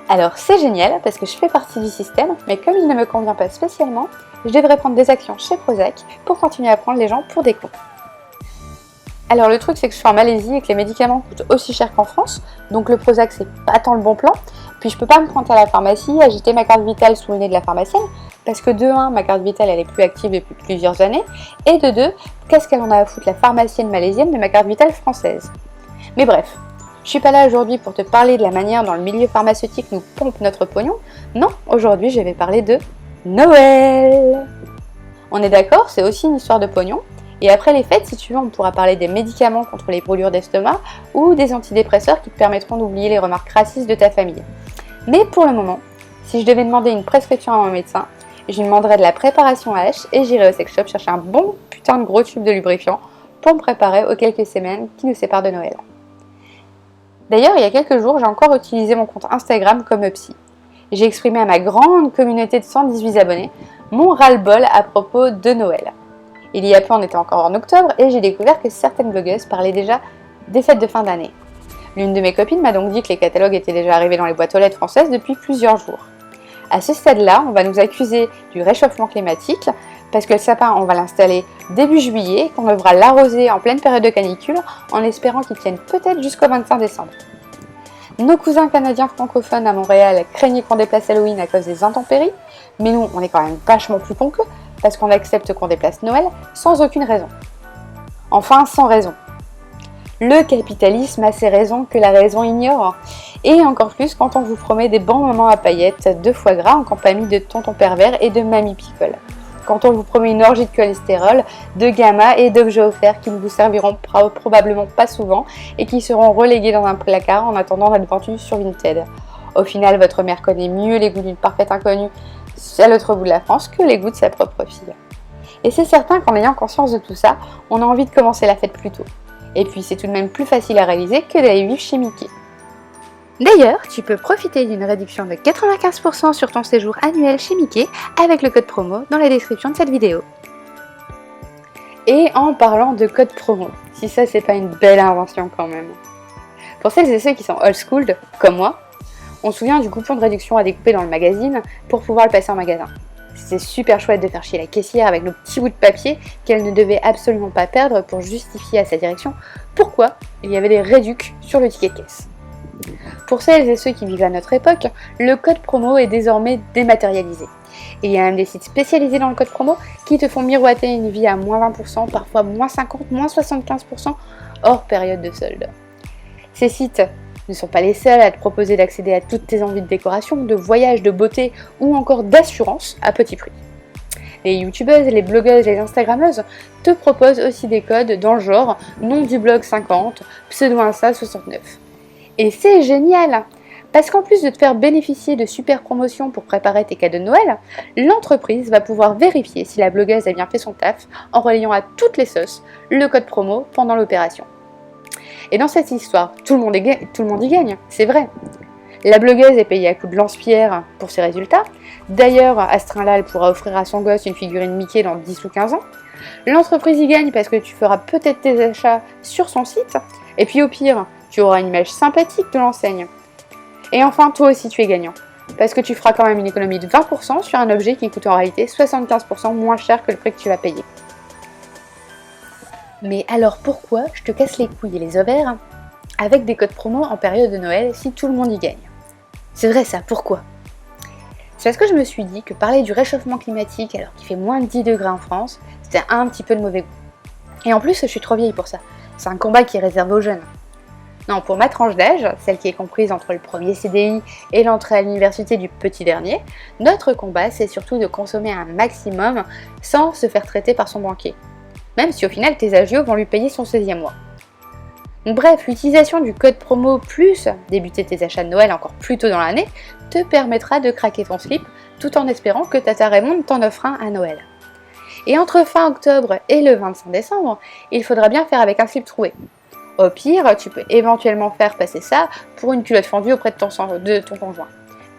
Alors c'est génial parce que je fais partie du système, mais comme il ne me convient pas spécialement, je devrais prendre des actions chez Prozac pour continuer à prendre les gens pour des cons. Alors le truc c'est que je suis en Malaisie et que les médicaments coûtent aussi cher qu'en France, donc le Prozac c'est pas tant le bon plan, puis je peux pas me pointer à la pharmacie, agiter ma carte vitale sous le nez de la pharmacienne, parce que de 1, ma carte vitale elle est plus active depuis plusieurs années, et de 2, qu'est-ce qu'elle en a à foutre la pharmacienne malaisienne de ma carte vitale française. Mais bref, je suis pas là aujourd'hui pour te parler de la manière dont le milieu pharmaceutique nous pompe notre pognon, non, aujourd'hui je vais parler de Noël. On est d'accord, c'est aussi une histoire de pognon, et après les fêtes, si tu veux, on pourra parler des médicaments contre les brûlures d'estomac ou des antidépresseurs qui te permettront d'oublier les remarques racistes de ta famille. Mais pour le moment, si je devais demander une prescription à mon médecin, je lui demanderais de la préparation H et j'irais au sex shop chercher un bon putain de gros tube de lubrifiant pour me préparer aux quelques semaines qui nous séparent de Noël. D'ailleurs, il y a quelques jours, j'ai encore utilisé mon compte Instagram comme psy. J'ai exprimé à ma grande communauté de 118 abonnés mon ras-le-bol à propos de Noël. Il y a peu, on était encore en octobre et j'ai découvert que certaines blogueuses parlaient déjà des fêtes de fin d'année. L'une de mes copines m'a donc dit que les catalogues étaient déjà arrivés dans les boîtes aux lettres françaises depuis plusieurs jours. À ce stade-là, on va nous accuser du réchauffement climatique parce que le sapin, on va l'installer début juillet, qu'on devra l'arroser en pleine période de canicule en espérant qu'il tienne peut-être jusqu'au 25 décembre. Nos cousins canadiens francophones à Montréal craignaient qu'on déplace Halloween à cause des intempéries, mais nous, on est quand même vachement plus cons qu'eux parce qu'on accepte qu'on déplace Noël sans aucune raison. Enfin, sans raison. Le capitalisme a ses raisons que la raison ignore. Et encore plus quand on vous promet des bons moments à paillettes, de foie gras en compagnie de tonton pervers et de mamie picole. Quand on vous promet une orgie de cholestérol, de gamma et d'objets offerts qui ne vous serviront probablement pas souvent et qui seront relégués dans un placard en attendant d'être vendus sur Vinted. Au final, votre mère connaît mieux les goûts d'une parfaite inconnue à l'autre bout de la France que les goûts de sa propre fille. Et c'est certain qu'en ayant conscience de tout ça, on a envie de commencer la fête plus tôt. Et puis c'est tout de même plus facile à réaliser que d'aller vivre chez Mickey. D'ailleurs, tu peux profiter d'une réduction de 95% sur ton séjour annuel chez Mickey avec le code promo dans la description de cette vidéo. Et en parlant de code promo, si ça c'est pas une belle invention quand même. Pour celles et ceux qui sont old school, comme moi, on se souvient du coupon de réduction à découper dans le magazine pour pouvoir le passer en magasin. C'était super chouette de faire chier la caissière avec nos petits bouts de papier qu'elle ne devait absolument pas perdre pour justifier à sa direction pourquoi il y avait des réducs sur le ticket de caisse. Pour celles et ceux qui vivent à notre époque, le code promo est désormais dématérialisé. Il y a même des sites spécialisés dans le code promo qui te font miroiter une vie à moins 20%, parfois moins 50%, moins 75% hors période de solde. Ces sites ne sont pas les seuls à te proposer d'accéder à toutes tes envies de décoration, de voyage, de beauté ou encore d'assurance à petit prix. Les youtubeuses, les blogueuses, les instagrammeuses te proposent aussi des codes dans le genre nom du blog 50, pseudo insta 69. Et c'est génial parce qu'en plus de te faire bénéficier de super promotions pour préparer tes cadeaux de Noël, l'entreprise va pouvoir vérifier si la blogueuse a bien fait son taf en relayant à toutes les sauces le code promo pendant l'opération. Et dans cette histoire, tout le monde y gagne, c'est vrai. La blogueuse est payée à coups de lance-pierre pour ses résultats. D'ailleurs, à ce train-là, elle pourra offrir à son gosse une figurine Mickey dans 10 ou 15 ans. L'entreprise y gagne parce que tu feras peut-être tes achats sur son site. Et puis au pire, tu auras une image sympathique de l'enseigne. Et enfin, toi aussi tu es gagnant. Parce que tu feras quand même une économie de 20% sur un objet qui coûte en réalité 75% moins cher que le prix que tu vas payer. Mais alors pourquoi je te casse les couilles et les ovaires avec des codes promo en période de Noël si tout le monde y gagne? C'est vrai ça, pourquoi? C'est parce que je me suis dit que parler du réchauffement climatique alors qu'il fait moins de 10 degrés en France, c'était un petit peu de mauvais goût. Et en plus, je suis trop vieille pour ça. C'est un combat qui est réservé aux jeunes. Non, pour ma tranche d'âge, celle qui est comprise entre le premier CDI et l'entrée à l'université du petit dernier, notre combat c'est surtout de consommer un maximum sans se faire traiter par son banquier. Même si au final tes agios vont lui payer son 16e mois. Donc, bref, l'utilisation du code promo plus débuter tes achats de Noël encore plus tôt dans l'année te permettra de craquer ton slip tout en espérant que Tata Raymonde t'en offre un à Noël. Et entre fin octobre et le 25 décembre, il faudra bien faire avec un slip troué. Au pire, tu peux éventuellement faire passer ça pour une culotte fendue auprès de ton conjoint.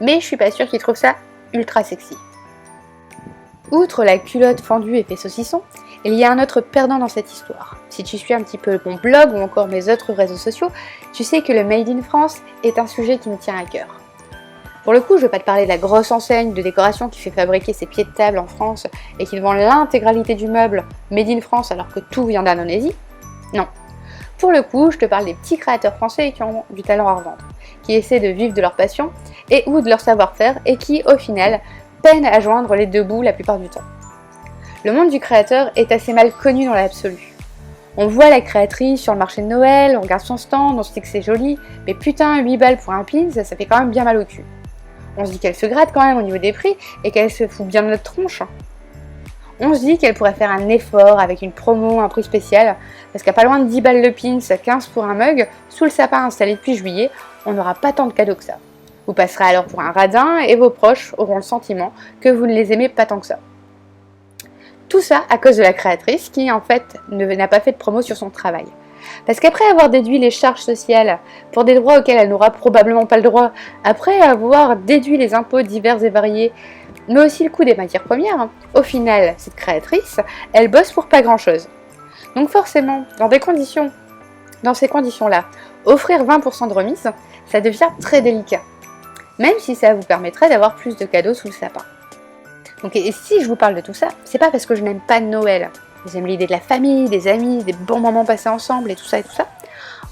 Mais je suis pas sûre qu'il trouve ça ultra sexy. Outre la culotte fendue effet saucisson, il y a un autre perdant dans cette histoire. Si tu suis un petit peu mon blog ou encore mes autres réseaux sociaux, tu sais que le Made in France est un sujet qui me tient à cœur. Pour le coup, je ne vais pas te parler de la grosse enseigne de décoration qui fait fabriquer ses pieds de table en France et qui vend l'intégralité du meuble made in France alors que tout vient d'Indonésie. Non. Pour le coup, je te parle des petits créateurs français qui ont du talent à revendre, qui essaient de vivre de leur passion et ou de leur savoir-faire et qui, au final, peinent à joindre les deux bouts la plupart du temps. Le monde du créateur est assez mal connu dans l'absolu. On voit la créatrice sur le marché de Noël, on regarde son stand, on se dit que c'est joli, mais putain, 8 balles pour un pin, ça fait quand même bien mal au cul. On se dit qu'elle se gratte quand même au niveau des prix et qu'elle se fout bien de notre tronche. On se dit qu'elle pourrait faire un effort avec une promo, un prix spécial, parce qu'à pas loin de 10 balles le pins, 15 pour un mug, sous le sapin installé depuis juillet, on n'aura pas tant de cadeaux que ça. Vous passerez alors pour un radin et vos proches auront le sentiment que vous ne les aimez pas tant que ça. Tout ça à cause de la créatrice qui, en fait, n'a pas fait de promo sur son travail. Parce qu'après avoir déduit les charges sociales pour des droits auxquels elle n'aura probablement pas le droit, après avoir déduit les impôts divers et variés, mais aussi le coût des matières premières, au final, cette créatrice, elle bosse pour pas grand-chose. Donc forcément, dans ces conditions-là, offrir 20% de remise, ça devient très délicat. Même si ça vous permettrait d'avoir plus de cadeaux sous le sapin. Donc, et si je vous parle de tout ça, c'est pas parce que je n'aime pas Noël. J'aime l'idée de la famille, des amis, des bons moments passés ensemble et tout ça et tout ça.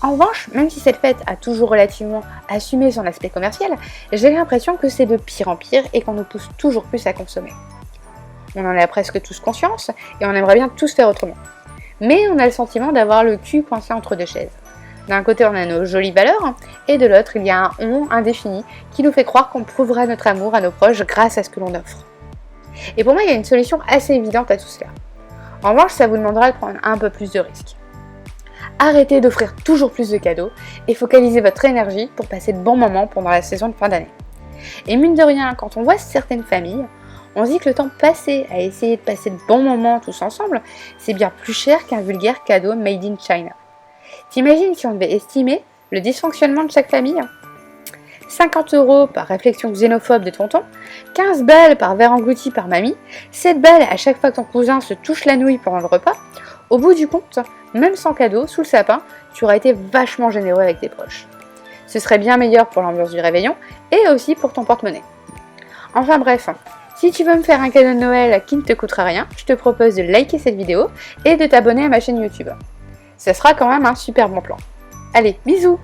En revanche, même si cette fête a toujours relativement assumé son aspect commercial, j'ai l'impression que c'est de pire en pire et qu'on nous pousse toujours plus à consommer. On en a presque tous conscience et on aimerait bien tous faire autrement. Mais on a le sentiment d'avoir le cul coincé entre deux chaises. D'un côté, on a nos jolies valeurs et de l'autre, il y a un on indéfini qui nous fait croire qu'on prouvera notre amour à nos proches grâce à ce que l'on offre. Et pour moi, il y a une solution assez évidente à tout cela. En revanche, ça vous demandera de prendre un peu plus de risques. Arrêtez d'offrir toujours plus de cadeaux et focalisez votre énergie pour passer de bons moments pendant la saison de fin d'année. Et mine de rien, quand on voit certaines familles, on se dit que le temps passé à essayer de passer de bons moments tous ensemble, c'est bien plus cher qu'un vulgaire cadeau made in China. T'imagines si on devait estimer le dysfonctionnement de chaque famille ? 50 € par réflexion xénophobe de tonton, 15 balles par verre englouti par mamie, 7 balles à chaque fois que ton cousin se touche la nouille pendant le repas. Au bout du compte, même sans cadeau, sous le sapin, tu aurais été vachement généreux avec tes proches. Ce serait bien meilleur pour l'ambiance du réveillon et aussi pour ton porte-monnaie. Enfin bref, si tu veux me faire un cadeau de Noël qui ne te coûtera rien, je te propose de liker cette vidéo et de t'abonner à ma chaîne YouTube. Ce sera quand même un super bon plan. Allez, bisous!